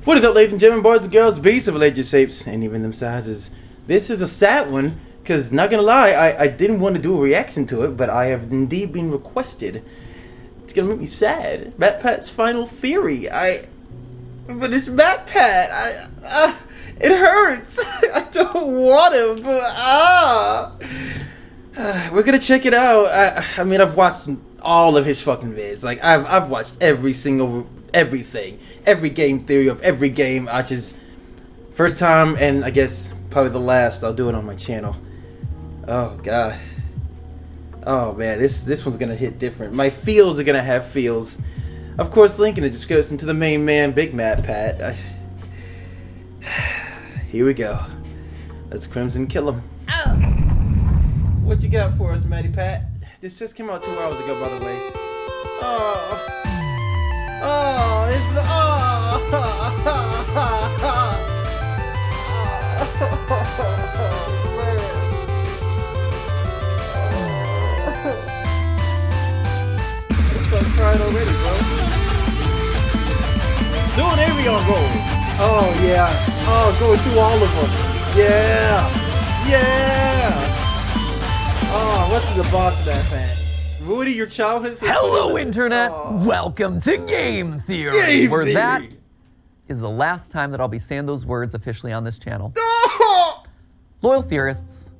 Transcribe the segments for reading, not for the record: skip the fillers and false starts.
What is up, ladies and gentlemen, boys and girls, beasts of all ages, shapes, and even them sizes? This is a sad one, because not gonna lie, I didn't want to do a reaction to it, but I have indeed been requested. It's gonna make me sad. Matpat's final theory. But it's Matpat. It hurts. I don't want him, but we're gonna check it out. I mean, I've watched all of his fucking vids. Like, I've watched everything, every game theory of every game. First time, and I guess probably the last, I'll do it on my channel. Oh god. Oh man, this one's gonna hit different. My feels are gonna have feels. Of course, link in the description to the main man, Big Matpat. Here we go. Let's Crimson kill him. What you got for us, Matty Pat? This just came out 2 hours ago, by the way. Oh, it's the I'm crying already, bro. Doing every on roll. Oh yeah. Oh, going through all of them. Yeah. Oh, what's in the box, Matpat? Rudy, your childhood. Hello, Internet. Welcome to Game Theory, where that is the last time that I'll be saying those words officially on this channel. Loyal theorists,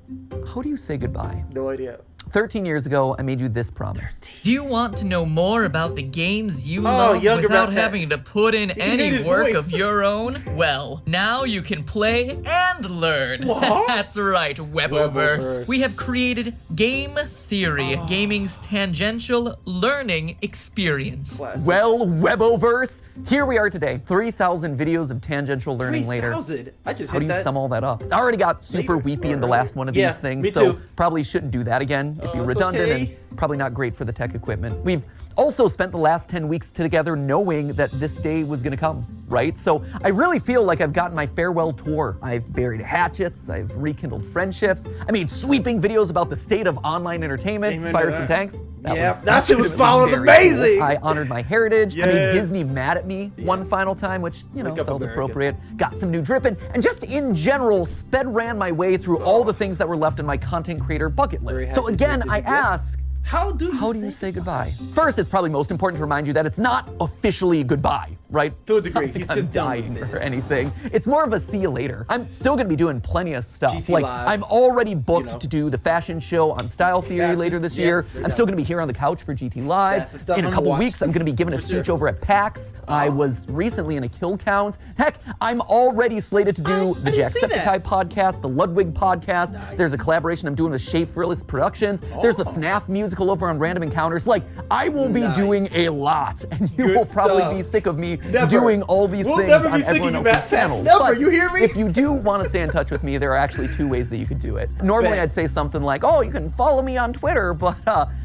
how do you say goodbye? No idea. 13 years ago, I made you this promise. Do you want to know more about the games you love without having to put in any work of your own? Well, now you can play and learn. That's right, Weboverse. We have created Game Theory, gaming's tangential learning experience. Classic. Well, Weboverse, here we are today, 3,000 videos of tangential learning later. 3,000? I just How do you sum all that up? I already got super weepy in the last one of these things, me so too. probably shouldn't do that again. It'd be it's redundant okay. and probably not great for the tech equipment. We've also spent the last 10 weeks together knowing that this day was gonna come, right? So I really feel like I've gotten my farewell tour. I've buried hatchets, I've rekindled friendships, I made sweeping videos about the state of online entertainment, Amen fired to some that. tanks. That shit was very amazing. cool. I honored my heritage. I made Yes. Disney mad at me one final time, which, you know, Wake up, felt America. appropriate. Got some new dripping, and just in general, ran my way through all the things that were left in my content creator bucket list. So again, I ask, how do you say goodbye? First, it's probably most important to remind you that it's not officially goodbye, right? To a degree, It's he's not just dying done with or this. anything. It's more of a see you later. I'm still gonna be doing plenty of stuff. GT Like, Live, I'm already booked you know. to do the fashion show on Style Theory Fashion, later this yeah, year. we're I'm still done. gonna be here on the couch for GT Live. That's the stuff In a I'm couple gonna weeks, watch. I'm gonna be giving a For speech sure. over at PAX. I was recently in a kill count. Heck, I'm already slated to do the didn't see that. Jacksepticeye podcast, the Ludwig podcast. Nice. There's a collaboration I'm doing with Shea Frillis Productions. There's the FNAF musical over on Random Encounters. Like, I will be doing a lot, and you Good will probably stuff. be sick of me Never. doing all these We'll things never be on sick of everyone you, else's Matt. channels. Never, But you hear me? if you do want to stay in touch with me, there are actually 2 ways that you could do it. Normally, Bet. I'd say something like, oh, you can follow me on Twitter, but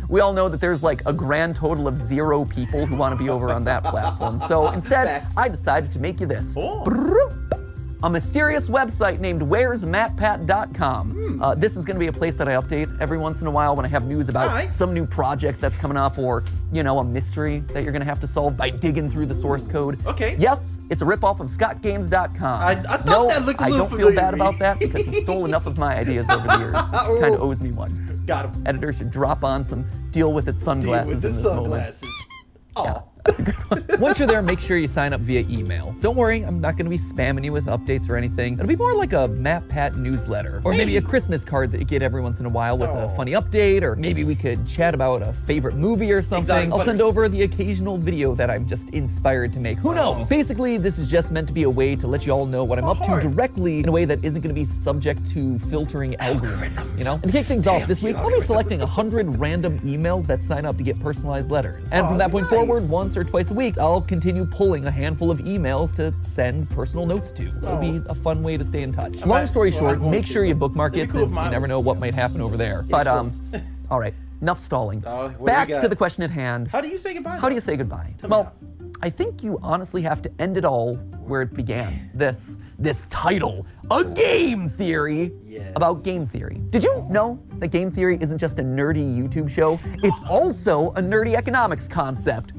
we all know that there's like a grand total of 0 people who want to be over on that platform. So instead, Facts. I decided to make you this. Oh. A mysterious website named where'smatpat.com. This is going to be a place that I update every once in a while when I have news about Alright. some new project that's coming up, or, you know, a mystery that you're going to have to solve by digging through the source code. Okay. Yes, it's a ripoff of ScottGames.com. I thought no, that looked a I little don't feel familiar bad to me. about that because he stole enough of my ideas over the years. Kind of owes me one. Got him. Editor should drop on some deal with it sunglasses With the in this moment. sunglasses. Yeah, that's a good one. Once you're there, make sure you sign up via email. Don't worry, I'm not gonna be spamming you with updates or anything. It'll be more like a Matpat newsletter, or maybe a Christmas card that you get every once in a while with a funny update, or maybe we could chat about a favorite movie or something. Exotic I'll send butters. over the occasional video that I'm just inspired to make. Who knows? Basically, this is just meant to be a way to let you all know what I'm up to hard. directly in a way that isn't gonna be subject to filtering algorithms, you know? And to kick things off, this week I'll be selecting 100 random emails that sign up to get personalized letters. And from that point forward, once or twice a week, I'll continue pulling a handful of emails to send personal notes to. It'll be a fun way to stay in touch. Long story short, make sure you bookmark it since you never know what might happen over there. But all right, enough stalling. what do we Back got? to the question at hand. How do you say goodbye? How do you say goodbye? me Well, how. I think you honestly have to end it all where it began. This title, A Game Theory, Yes. about game theory. Did you know that game theory isn't just a nerdy YouTube show? It's also a nerdy economics concept.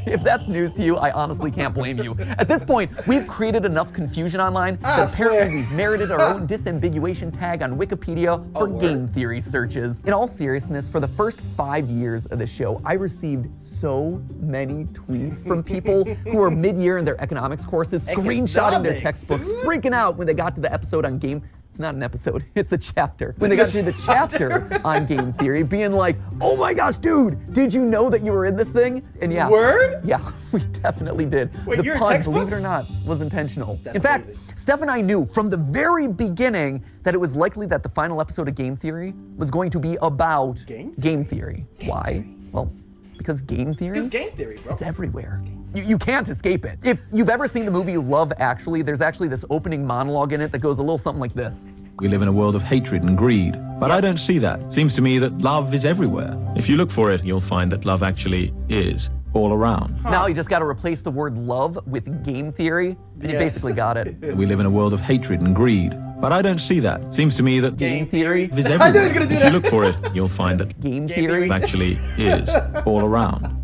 If that's news to you, I honestly can't blame you. At this point, we've created enough confusion online that apparently we've merited our own disambiguation tag on Wikipedia for game theory searches. In all seriousness, for the first 5 years of the show, I received so many tweets from people who are mid-year in their economics courses, screenshotting their textbooks, freaking out when they got to the episode on game. It's not an episode, it's a chapter. When they got to the chapter on game theory, being like, oh my gosh, dude, did you know that you were in this thing? And yeah. Word? Yeah, we definitely did. Wait, the your pun, textbooks? believe it or not, was intentional. That's in fact, amazing. Steph and I knew from the very beginning that it was likely that the final episode of Game Theory was going to be about game theory. Why? Well, because game theory? Because game theory, bro. It's everywhere. You can't escape it. If you've ever seen the movie Love Actually, there's actually this opening monologue in it that goes a little something like this. We live in a world of hatred and greed, but I don't see that. Seems to me that love is everywhere. If you look for it, you'll find that love actually is all around. Now you just got to replace the word love with game theory, and you basically got it. We live in a world of hatred and greed, but I don't see that. Seems to me that Game theory is everywhere. I knew he was gonna do if that. you look for it, you'll find that Game theory actually is all around.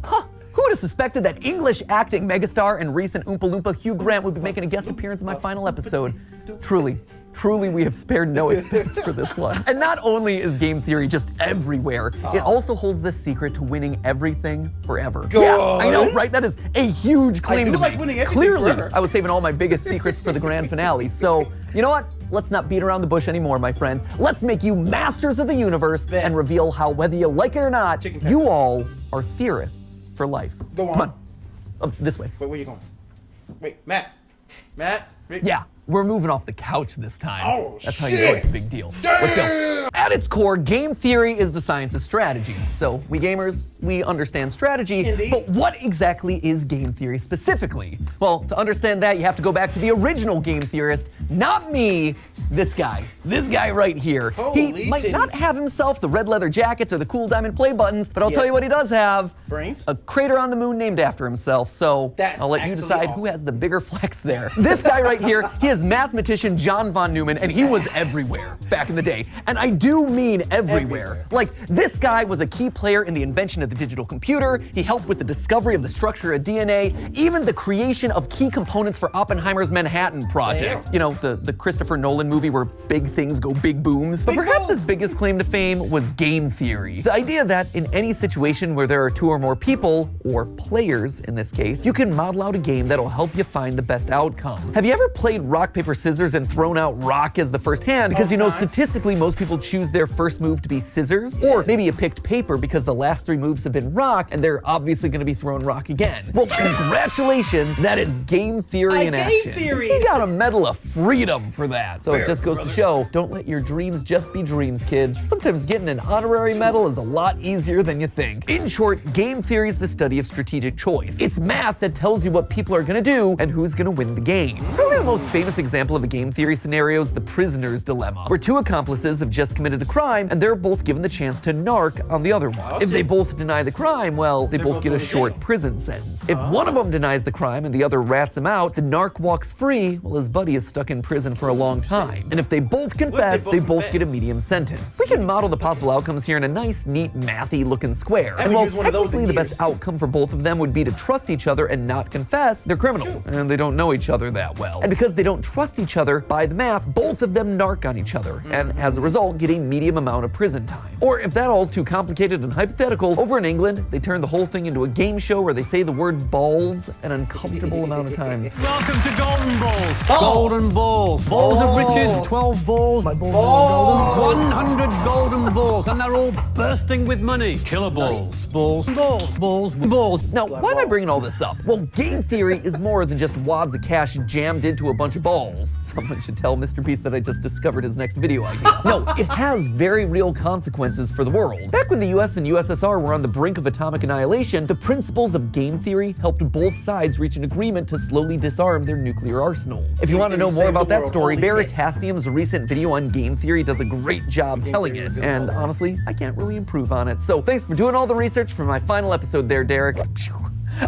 Who would have suspected that English acting megastar and recent Oompa Loompa Hugh Grant would be making a guest appearance in my final episode? Truly, we have spared no expense for this one. And not only is game theory just everywhere, it also holds the secret to winning everything forever. Yeah, I know, right? That is a huge claim to like make. winning everything Clearly, forever. I was saving all my biggest secrets for the grand finale. So, you know what? Let's not beat around the bush anymore, my friends. Let's make you masters of the universe and reveal how, whether you like it or not, you all are theorists for life. Go on. Come on. Oh, this way. Wait, where you going? Wait, Matt. Yeah, we're moving off the couch this time. Oh, that's how you know it's a big deal. Let's go. At its core, game theory is the science of strategy. So we gamers, we understand strategy, Indeed. but what exactly is game theory specifically? Well, to understand that, you have to go back to the original game theorist, not me, this guy right here. Holy He might not titties. have himself the red leather jackets or the cool diamond play buttons, but I'll tell you what he does have. Brains? A crater on the moon named after himself, so That's I'll let you actually decide who awesome. has the bigger flex there. This guy right here, he is mathematician John von Neumann, and he was everywhere back in the day. And I do mean everywhere. Like, this guy was a key player in the invention of the digital computer. He helped with the discovery of the structure of DNA, even the creation of key components for Oppenheimer's Manhattan Project. Damn. You know, the Christopher Nolan movie where big things go big booms. But perhaps his biggest claim to fame was game theory. The idea that in any situation where there are two or more people, or players in this case, you can model out a game that'll help you find the best outcome. Have you ever played rock, paper, scissors and thrown out rock as the first hand? Because you know, statistically, most people choose their first move to be scissors. Or maybe you picked paper because the last three moves have been rock and they're obviously gonna be thrown rock again. Well, congratulations, that is game theory in action. He got a Medal of Freedom for that. So it just goes to show, don't let your dreams just be dreams, kids. Sometimes getting an honorary medal is a lot easier than you think. In short, game theory is the study of strategic choice. It's math that tells you what people are gonna do and who's gonna win the game. Probably the most famous example of a game theory scenario is the prisoner's dilemma, where two accomplices have just committed a crime and they're both given the chance to narc on the other one. If they both deny the crime, well, they both get a short prison sentence. If one of them denies the crime and the other rats him out, the narc walks free while his buddy is stuck in prison for a long time. And if they both confess, they both get a medium sentence. We can model the possible outcomes here in a nice, neat, mathy looking square. And while technically the best outcome for both of them would be to trust each other and not confess, they're criminals and they don't know each other that well. And because they don't trust each other, by the math, both of them narc on each other and as a result get a medium amount of prison time. Or if that all's too complicated and hypothetical, over in England, they turn the whole thing into a game show where they say the word balls an uncomfortable amount of times. Welcome to Golden Balls. Golden Balls. Balls of riches, 12 balls. My balls are golden. 100 golden balls, and they're all bursting with money. Killer balls. Balls. Balls. Balls. Balls. Now, why am I bringing all this up? Well, game theory is more than just wads of cash jammed into a bunch of balls. Someone should tell Mr. Beast that I just discovered his next video idea. No, it has very real consequences for the world. Back when the US and USSR were on the brink of atomic annihilation, the principles of game theory helped both sides reach an agreement to slowly disarm their nuclear arsenals. If you want to know more about that story, Veritasium's recent video on game theory does a great job telling it. And honestly, I can't really improve on it. So thanks for doing all the research for my final episode there, Derek.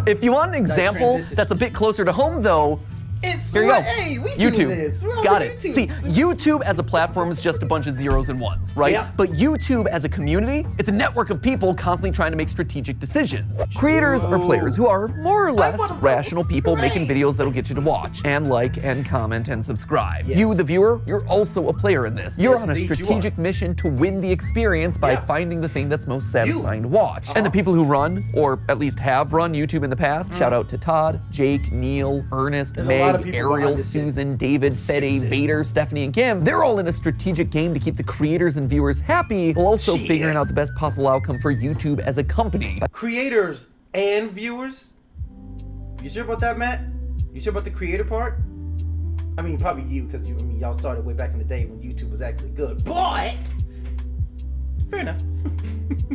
If you want an example that's a bit closer to home though, It's Here you go. Hey, we YouTube. do this. We're on Got it. YouTube. See, YouTube as a platform is just a bunch of zeros and ones, right? Yeah. But YouTube as a community, it's a network of people constantly trying to make strategic decisions. Creators are players who are more or less rational people making videos that'll get you to watch and like and comment and subscribe. Yes. You, the viewer, you're also a player in this. You're Yes, on a indeed you strategic mission to win the experience by finding the thing that's most satisfying to watch. And the people who run, or at least have run YouTube in the past, shout out to Todd, Jake, Neil, Ernest, There's a lot of Meg, people behind Ariel, this shit. Susan, David, Fede, Vader, Stephanie, and Kim. They're all in a strategic game to keep the creators and viewers happy, while also Shit. figuring out the best possible outcome for YouTube as a company. Creators and viewers? You sure about that, Matt? You sure about the creator part? I mean, probably you, because y'all started way back in the day when YouTube was actually good. But fair enough.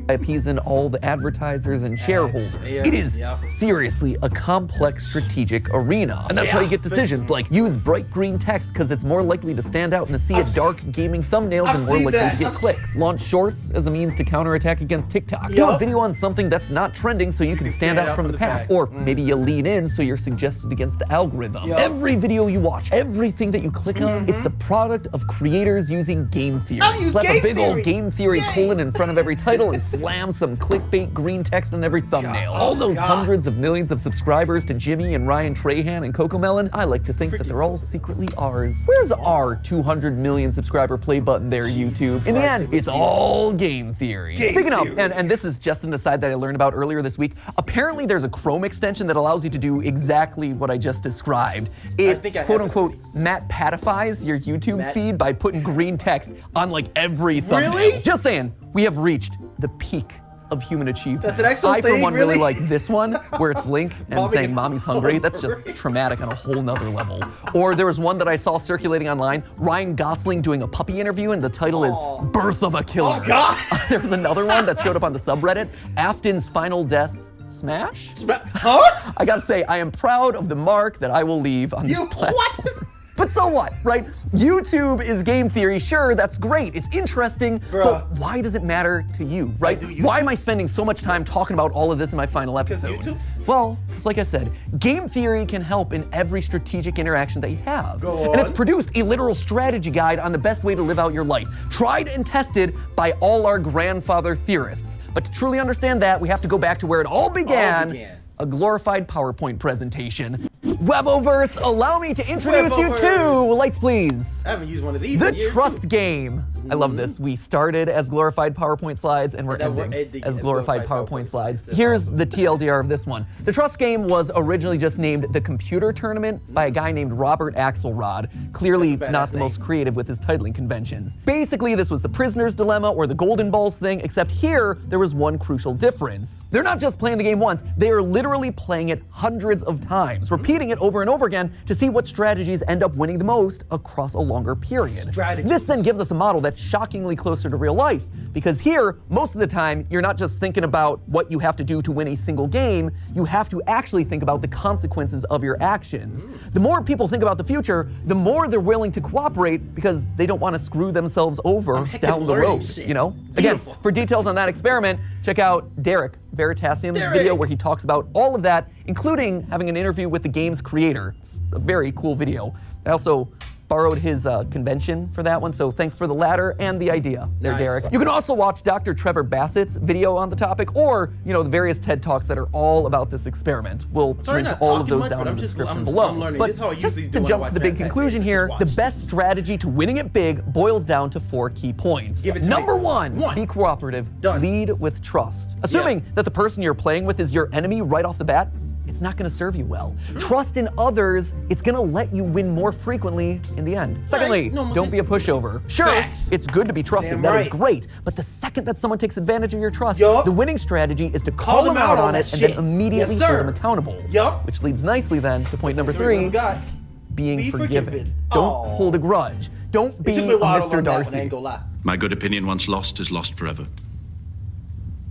Appeasing all the advertisers and shareholders. Yeah, It is yeah. seriously a complex strategic arena. And that's how you get decisions like use bright green text because it's more likely to stand out in a sea of dark gaming thumbnails I've and more seen likely that. to get I've clicks. Launch shorts as a means to counterattack against TikTok. Do Yup. a video on something that's not trending so you can stand out from the pack. Or maybe you lean in so you're suggested against the algorithm. Yup. Every video you watch, everything that you click on, it's the product of creators using game theory. I've used Slap game a big theory. old game theory Yay. colon in front of every title and slam some clickbait green text on every thumbnail. God. All Oh, those God. hundreds of millions of subscribers to Jimmy and Ryan Trahan and Cocomelon, I like to think that they're all secretly ours. Where's our 200 million subscriber play button there, YouTube? In the Christ, end, it was it's me. all game theory. Game Speaking of, theory. and this is just an aside that I learned about earlier this week, apparently there's a Chrome extension that allows you to do exactly what I just described. It think I have quote it. unquote matpatifies your YouTube Matt- feed by putting green text on like every thumbnail. Really? Just saying, we have reached the peak of human achievement. That's an excellent I, for thing, one, really? like this one, where it's Link and Mommy saying is mommy's hungry. That's just hungry. traumatic on a whole nother level. Or there was one that I saw circulating online, Ryan Gosling doing a puppy interview, and the title is Birth of a Killer. Oh, God. There was another one that showed up on the subreddit, Afton's Final Death Smash? Huh? I gotta say, I am proud of the mark that I will leave on this You platform. what? But so what, right? YouTube is game theory. Sure, that's great. It's interesting, Bruh. but why does it matter to you, right? do Why am YouTubes? I spending so much time talking about all of this in my final episode? YouTubes? Well, just like I said, game theory can help in every strategic interaction that you have. Go And it's on. produced a literal strategy guide on the best way to live out your life, tried and tested by all our grandfather theorists. But to truly understand that, we have to go back to where it all began. A glorified PowerPoint presentation. Weboverse, allow me to introduce you to, Weboverse. lights please, I haven't used one of these the in years, trust too. game. I love this. We started as glorified PowerPoint slides and we're And we're ending ending as as glorified glorified PowerPoint PowerPoint slides. slides. Here's the TLDR of this one. The trust game was originally just named the Computer Tournament by a guy named Robert Axelrod, clearly That's a not badass the most name. creative with his titling conventions. Basically, this was the prisoner's dilemma or the golden balls thing, except here there was one crucial difference. They're not just playing the game once, they are literally playing it hundreds of times, repeating it over and over again to see what strategies end up winning the most across a longer period. Strategies. This then gives us a model that's shockingly closer to real life, because here, most of the time, you're not just thinking about what you have to do to win a single game, you have to actually think about the consequences of your actions. The more people think about the future, the more they're willing to cooperate because they don't want to screw themselves over heckin' down the learning road, shit. you know? Again, Beautiful. for details on that experiment, check out Derek Veritasium's Derek. video where he talks about all of that, including having an interview with the game's creator. It's a very cool video. I also borrowed his convention for that one, so thanks for the latter and the idea there, Nice. Derek. You can also watch Dr. Trevor Bassett's video on the topic, or, you know, the various TED Talks that are all about this experiment. We'll Sorry, link not to all of talking those much, down but in I'm the just- description I'm below. learning. But This is how I just usually do to when I jump watch to the big Matpats. conclusion Just here, watch. the best strategy to winning it big boils down to 4 key points. Give it to Number me. 1, One. be cooperative. Done. Lead with trust. Assuming that the person you're playing with is your enemy right off the bat, it's not gonna serve you well. Trust in others, it's gonna let you win more frequently in the end. Secondly, No, don't be a pushover. Sure, Facts. it's good to be trusted, Damn that is right. great, but the second that someone takes advantage of your trust, Yup. the winning strategy is to call them out on it and then shit. immediately Yes, hold sir. them accountable. Yup. Which leads nicely then to point number 3, What we got? being Be forgiven. forgiven. Don't Aw. hold a grudge. Don't be It took me a a while to Mr. learn that one, I Darcy. ain't gonna lie. My good opinion once lost is lost forever.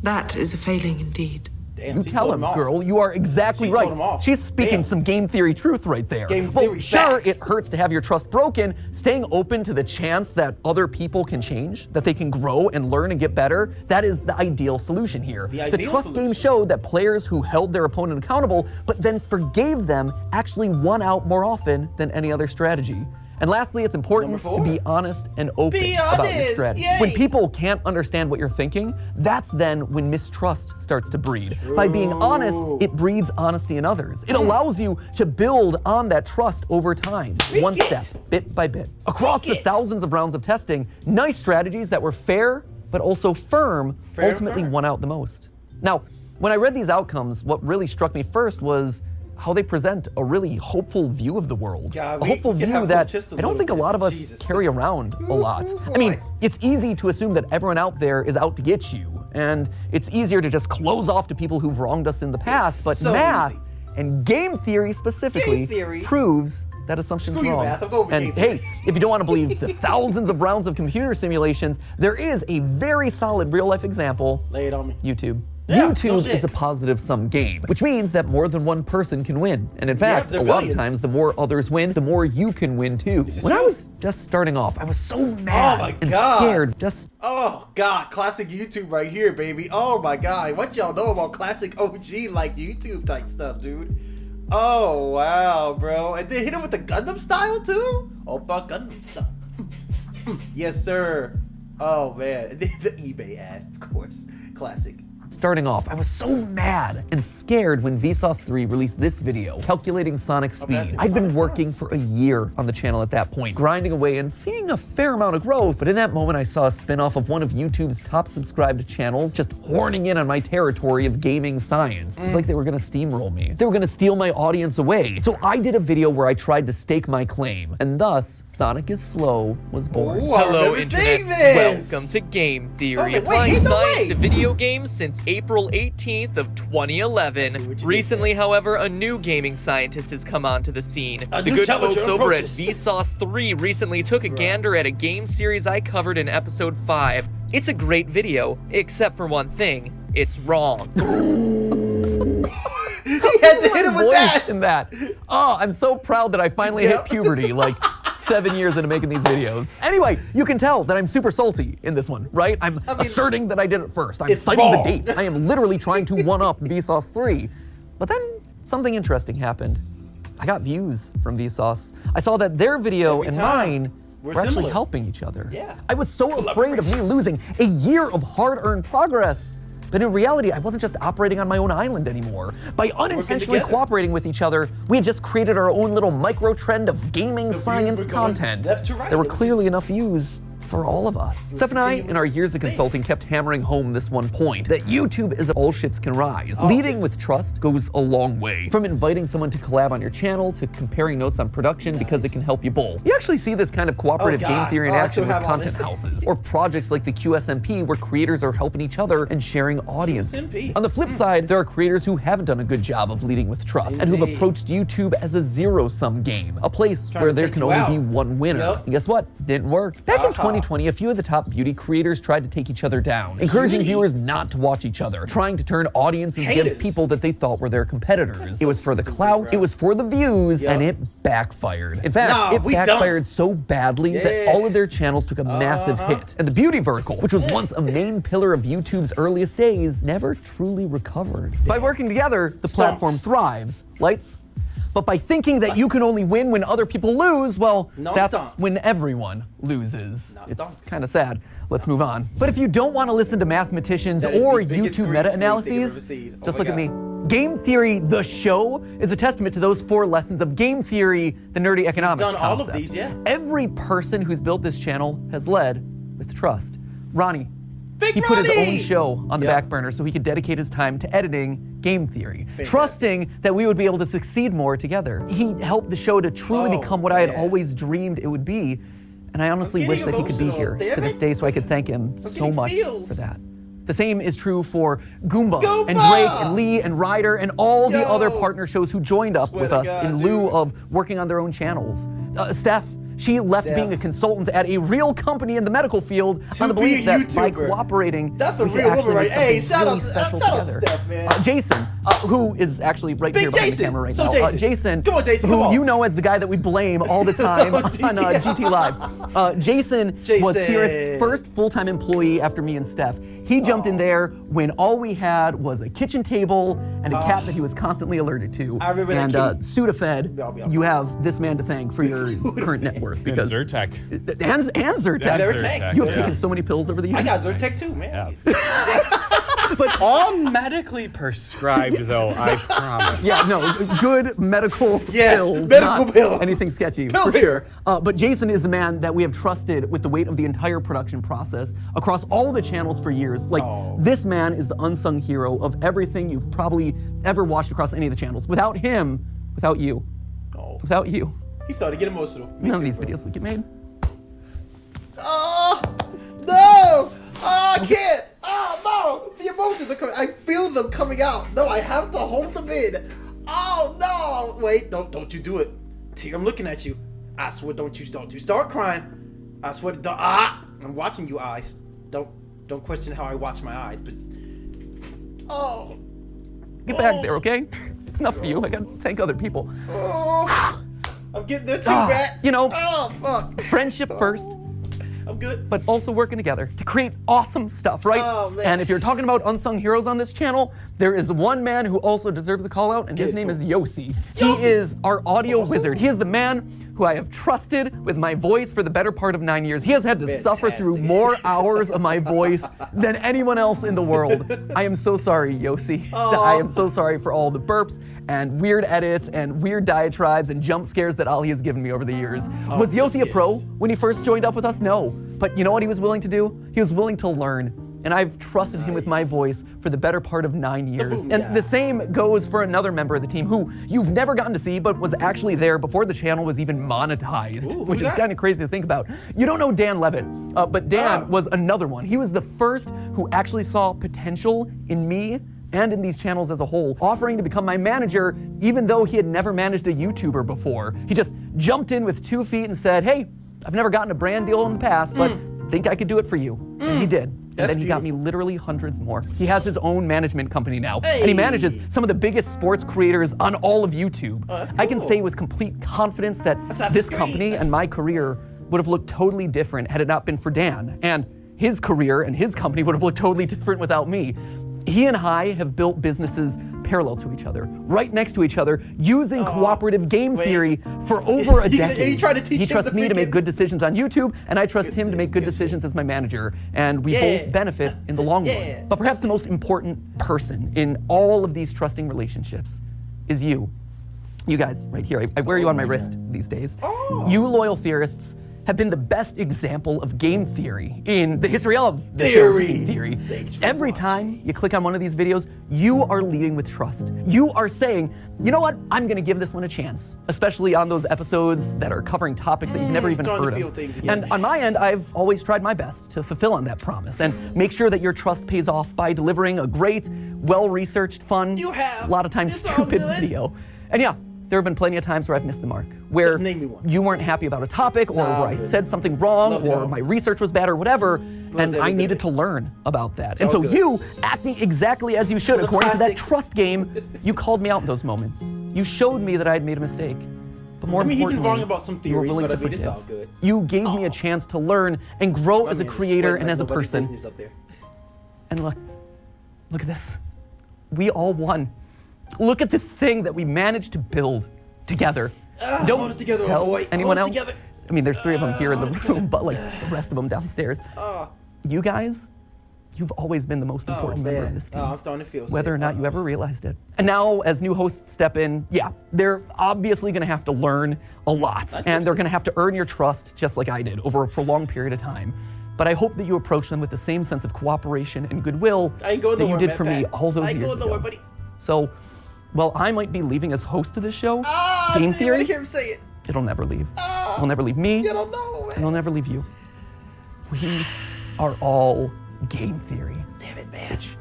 That is a failing indeed. Damn, you tell him, girl. You are exactly right. She's speaking some game theory truth right there. Game theory sure, facts. it hurts to have your trust broken. Staying open to the chance that other people can change, that they can grow and learn and get better, that is the ideal solution here. The trust game showed that players who held their opponent accountable, but then forgave them, actually won out more often than any other strategy. And lastly, it's important to be honest and open about your strategy. Yay. When people can't understand what you're thinking, that's then when mistrust starts to breed. By being honest, it breeds honesty in others. It allows you to build on that trust over time, one step, bit by bit. Across the thousands of rounds of testing, nice strategies that were fair, but also firm, ultimately won out the most. Now, when I read these outcomes, what really struck me first was how they present a really hopeful view of the world. A hopeful view that I don't think a lot of us carry around a lot. I mean, it's easy to assume that everyone out there is out to get you, and it's easier to just close off to people who've wronged us in the past, but math and game theory specifically proves that assumption's wrong. And hey, if you don't want to believe the thousands of rounds of computer simulations, there is a very solid real-life example. Lay it on me. YouTube. Yeah, YouTube is a positive-sum game, which means that more than one person can win. And in fact, a lot of times, the more others win, the more you can win too. When I was just starting off, I was so mad and scared. Oh God, classic YouTube right here, baby. Oh my God, what y'all know about classic OG like YouTube type stuff, dude? Oh wow, bro. And then hit him with the Gundam style too? Oppa Gundam style. Yes, sir. Oh man. And then the eBay ad, of course. Classic. Starting off, I was so mad and scared when Vsauce 3 released this video, calculating Sonic's speed. I'd been working for a year on the channel at that point, grinding away and seeing a fair amount of growth, but in that moment I saw a spin-off of one of YouTube's top subscribed channels just horning in on my territory of gaming science. It was like they were gonna steamroll me. They were gonna steal my audience away. So I did a video where I tried to stake my claim, and thus, Sonic is Slow was born. Ooh, Hello, Internet. Welcome to Game Theory, applying science to video games since April 18th of 2011. Recently, however, a new gaming scientist has come onto the scene. The good folks over at Vsauce 3 recently took a gander at a game series I covered in episode 5. It's a great video, except for one thing, it's wrong. He had to hit him with that. Oh, I'm so proud that I finally hit puberty, like 7 years into making these videos. Anyway, you can tell that I'm super salty in this one, right? I'm asserting that I did it first. I'm citing the dates. I am literally trying to one-up Vsauce 3. But then something interesting happened. I got views from Vsauce. I saw that their video and mine were actually helping each other. I was so afraid of me losing a year of hard-earned progress. But in reality, I wasn't just operating on my own island anymore. By unintentionally cooperating with each other, we had just created our own little micro-trend of gaming science content. There were clearly enough views for all of us. Steph and I, in our years of consulting, kept hammering home this one point, that YouTube is all ships can rise. Leading with trust goes a long way. From inviting someone to collab on your channel, to comparing notes on production because it can help you both. You actually see this kind of cooperative game theory in action with content houses, or projects like the QSMP where creators are helping each other and sharing audiences. On the flip side, there are creators who haven't done a good job of leading with trust, and who've approached YouTube as a zero-sum game, a place where there can only be one winner. And guess what? Didn't work. Back in 2020, a few of the top beauty creators tried to take each other down, encouraging viewers not to watch each other, trying to turn audiences against people that they thought were their competitors. It was for the clout, it was for the views, and it backfired. In fact, it backfired so badly that all of their channels took a massive hit. And the beauty vertical, which was once a main pillar of YouTube's earliest days, never truly recovered. By working together, the platform thrives. Lights? But by thinking that you can only win when other people lose, well, that's when everyone loses. It's kind of sad. Let's move on. But if you don't want to listen to mathematicians or YouTube meta-analyses, just look at me. Game Theory, the show, is a testament to those 4 lessons of game theory, the nerdy economics concept. All of these, Every person who's built this channel has led with trust. Ronnie. He put his own show on the back burner so he could dedicate his time to editing Game Theory, trusting that we would be able to succeed more together. He helped the show to truly become what I had always dreamed it would be, and I honestly wish that he could be here to this day so I could thank him so much for that. The same is true for Goomba and Drake and Lee and Ryder and all the other partner shows who joined up with us in lieu of working on their own channels. Steph She left being a consultant at a real company in the medical field on the belief that by cooperating, that's a we could real actually woman, make right? Hey, something really special together. Steph, man. Jason, who is actually right here behind the camera right now. Jason, come on, Jason, who you know as the guy that we blame all the time on GT Live. Jason was Theorist's first full-time employee after me and Steph. He jumped in there when all we had was a kitchen table and a cat that he was constantly allergic to. I remember and that Sudafed, you have this man to thank for your current net worth. Because and Zyrtec. And Zyrtec. You have taken so many pills over the years. I got Zyrtec too, man. But all medically prescribed, though, I promise. Yeah, no, good medical pills. Medical pills. Anything sketchy, Pills for sure. But Jason is the man that we have trusted with the weight of the entire production process across all of the channels for years. Like, this man is the unsung hero of everything you've probably ever watched across any of the channels. Without him, without you, without you, he started to get emotional. None of these videos would get made. Oh, no! Oh, I can't! Oh, no! The emotions are coming. I feel them coming out. No, I have to hold them in. Oh, no! Wait, don't you do it. T, I'm looking at you. I swear, don't you start crying. I swear to God. I'm watching you, eyes. Don't question how I watch my eyes, but... Oh. Get back there, okay? Enough of you. I gotta thank other people. Oh. I'm getting there too, Matt. You know, oh, fuck. Friendship first. I'm good. But also working together to create awesome stuff, right? Oh, man. And if you're talking about unsung heroes on this channel, there is one man who also deserves a call out, and his name is Yossi. He is our audio wizard. He is the man who I have trusted with my voice for the better part of 9 years. He has had to suffer through more hours of my voice than anyone else in the world. I am so sorry, Yossi. I am so sorry for all the burps and weird edits and weird diatribes and jump scares that Ali has given me over the years. Was Yossi a pro when he first joined up with us? No. But you know what he was willing to do? He was willing to learn. And I've trusted him with my voice for the better part of 9 years. And the same goes for another member of the team who you've never gotten to see, but was actually there before the channel was even monetized, which is kind of crazy to think about. You don't know Dan Levitt, but Dan was another one. He was the first who actually saw potential in me and in these channels as a whole, offering to become my manager, even though he had never managed a YouTuber before. He just jumped in with 2 feet and said, hey, I've never gotten a brand deal in the past, but think I could do it for you. And he did. And then he got me literally hundreds more. He has his own management company now, and he manages some of the biggest sports creators on all of YouTube. I can say with complete confidence that this company and my career would have looked totally different had it not been for Dan. And his career and his company would have looked totally different without me. He and I have built businesses parallel to each other, right next to each other, using cooperative game theory for over a decade. He trusts me to make good decisions on YouTube, and I trust him to make good decisions as my manager, and we both benefit in the long run. But perhaps the most important person in all of these trusting relationships is you. You guys, right here. I wear you on my wrist these days. You loyal theorists have been the best example of game theory in the history of the show Game Theory. Every time you click on one of these videos, you are leading with trust. You are saying, you know what, I'm gonna give this one a chance, especially on those episodes that are covering topics that you've never even heard of. And on my end, I've always tried my best to fulfill on that promise and make sure that your trust pays off by delivering a great, well-researched, fun, a lot of times stupid video. And yeah, there have been plenty of times where I've missed the mark, where you weren't happy about a topic, or where I said something wrong, or my research was bad, or whatever, and I needed to learn about that. And so you, acting exactly as you should, according to that trust game, you called me out in those moments. You showed me that I had made a mistake. But more importantly, you were willing to forgive. You gave me a chance to learn and grow as a creator and as a person. And look at this. We all won. Look at this thing that we managed to build together. Don't tell anyone else. I mean, there's 3 of them here in the room, but like the rest of them downstairs. You guys, you've always been the most important member of this team. I'm starting to feel whether or not you ever realized it. And now, as new hosts step in, yeah, they're obviously gonna have to learn a lot, and they're gonna have to earn your trust just like I did over a prolonged period of time. But I hope that you approach them with the same sense of cooperation and goodwill that you did for me all those years ago. So, well, I might be leaving as host of this show, Game Theory, it'll never leave. It'll never leave me, and it'll never leave you. We are all Game Theory. Damn it, man. Which,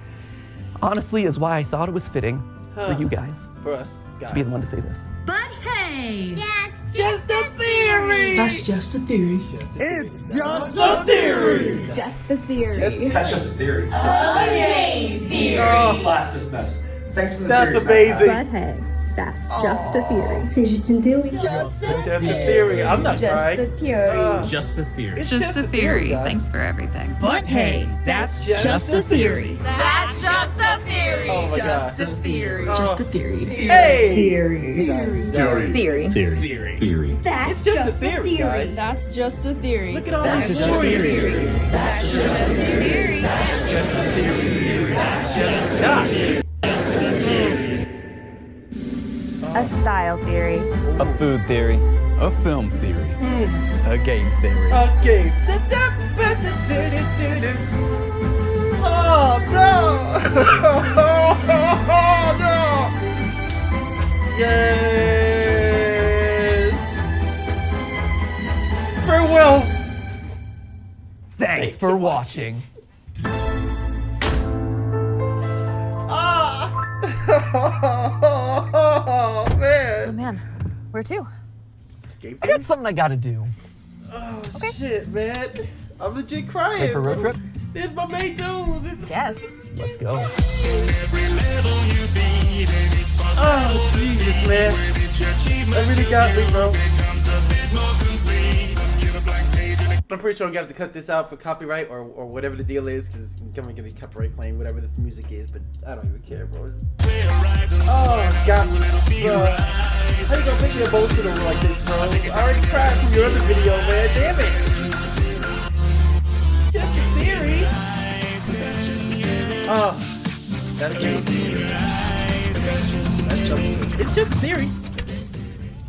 honestly, is why I thought it was fitting for you guys, for us, to be the one to say this. But hey, that's just a theory. That's just a theory. It's just a theory. Just a theory. That's just a theory. Okay, theory. Class dismissed. Thanks for the That's theories, amazing. But hey, that's just a theory. C'est juste une théorie. Just a theory. I'm not Just crying. a theory. Just a theory. It's Just a theory. guys. Thanks for everything. But hey, that's just a theory. That's just a theory. Oh my god. theory. Just a theory. Hey! Theory. Theory. Theory. That's It's just a theory, guys. That's just a theory. Look at all That's these just a stories. theory. That's just a theory. That's just a theory. A style theory. A food theory. A film theory. A game theory. Okay. Oh no! Oh no! Yes! Farewell! Thanks for watching. Ah! Oh man! Man, where to? I got something I gotta do. Oh shit, man! I'm legit crying. Ready for a road bro. trip? This is my main dude. Yes. Let's go. Oh Jesus, man! That really got me, bro. I'm pretty sure I'm gonna have to cut this out for copyright or whatever the deal is, because it's gonna be copyright claim, whatever this music is. But I don't even care, bro. Oh God, bro. How you gonna make me emotional like this, bro? I already cried from your other video, man. Damn it! Just a theory. Oh, that again. It's just a theory.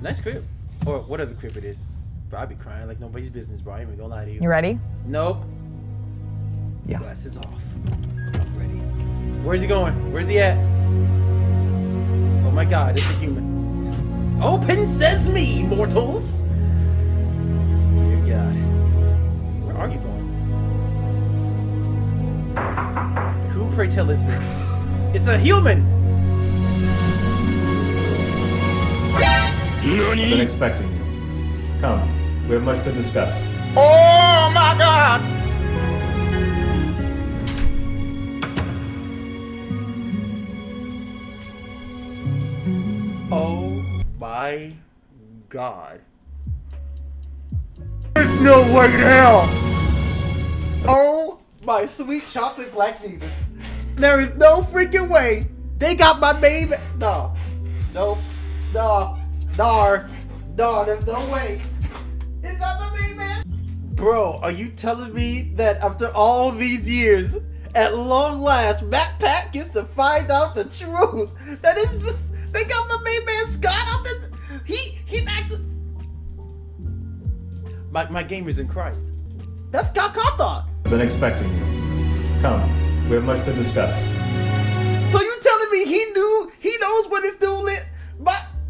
Nice crib. Or whatever crib it is. Bro, I'd be crying like nobody's business, bro. I ain't even gonna lie to you. You ready? Nope. Yeah. Glasses off. I'm ready. Where's he going? Where's he at? Oh my god, it's a human. Open sesame, mortals! Dear God. Where are you going? Who, pray tell, is this? It's a human! I've been expecting you. Come, we have much to discuss. Oh my god! Oh my god. There's no way in hell! Oh my sweet chocolate black Jesus. There is no freaking way they got my baby. No. Nope. No. Dar. No, there's no way. Is that my baby, man? Bro, are you telling me that after all these years, at long last, Matpat gets to find out the truth? That is this. They got my main man Scott out there. He's actually. My gamer's in Christ. That's Scott Cawthon. I've been expecting you. Come, we have much to discuss. So you telling me he knows what his dude lit?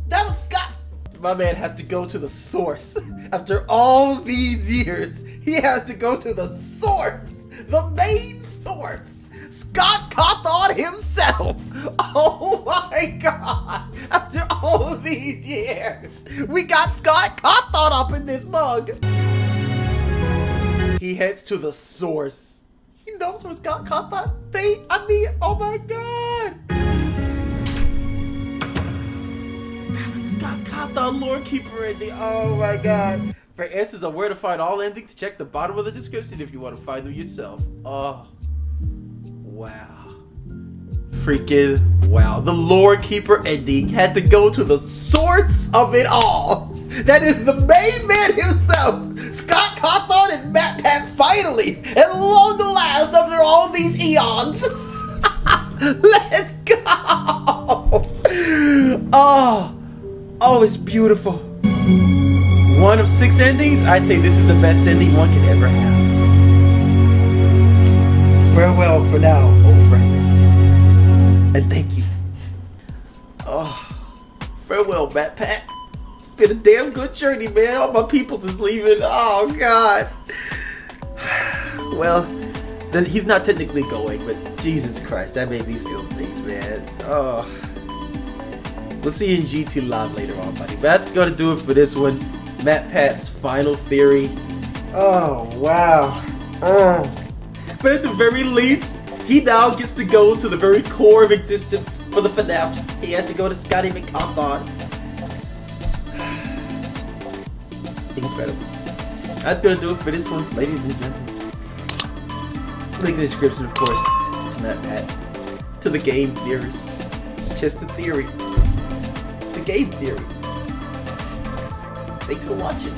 That was Scott. My man had to go to the source. After all these years, he has to go to the source. The main source. Scott Cawthon himself. Oh my god. After all these years, we got Scott Cawthon up in this mug. He heads to the source. He knows where Scott Cawthon. Oh my god. Scott Cawthon, Lord Keeper ending. Oh my god. For answers on where to find all endings, check the bottom of the description if you want to find them yourself. Oh. Wow. Freaking wow. The Lord Keeper ending had to go to the source of it all. That is the main man himself. Scott Cawthon and Matpats finally, at long last, after all these eons. Let's go. Oh, it's beautiful. One of 6 endings, I think this is the best ending one could ever have. Farewell for now, old friend. And thank you. Oh, farewell, Matpat. It's been a damn good journey, man. All my peoples is leaving. Oh, God. Well, then he's not technically going, but Jesus Christ, that made me feel things, man. Oh. We'll see you in GT Live later on, buddy. But that's gonna do it for this one. Matpats' final theory. Oh, wow. But at the very least, he now gets to go to the very core of existence for the FNAFs. He had to go to Scotty McCawthon. Incredible. That's gonna do it for this one, ladies and gentlemen. Link in the description, of course, to Matpat, to the game theorists. It's just a theory. It's a game theory. Thanks for watching.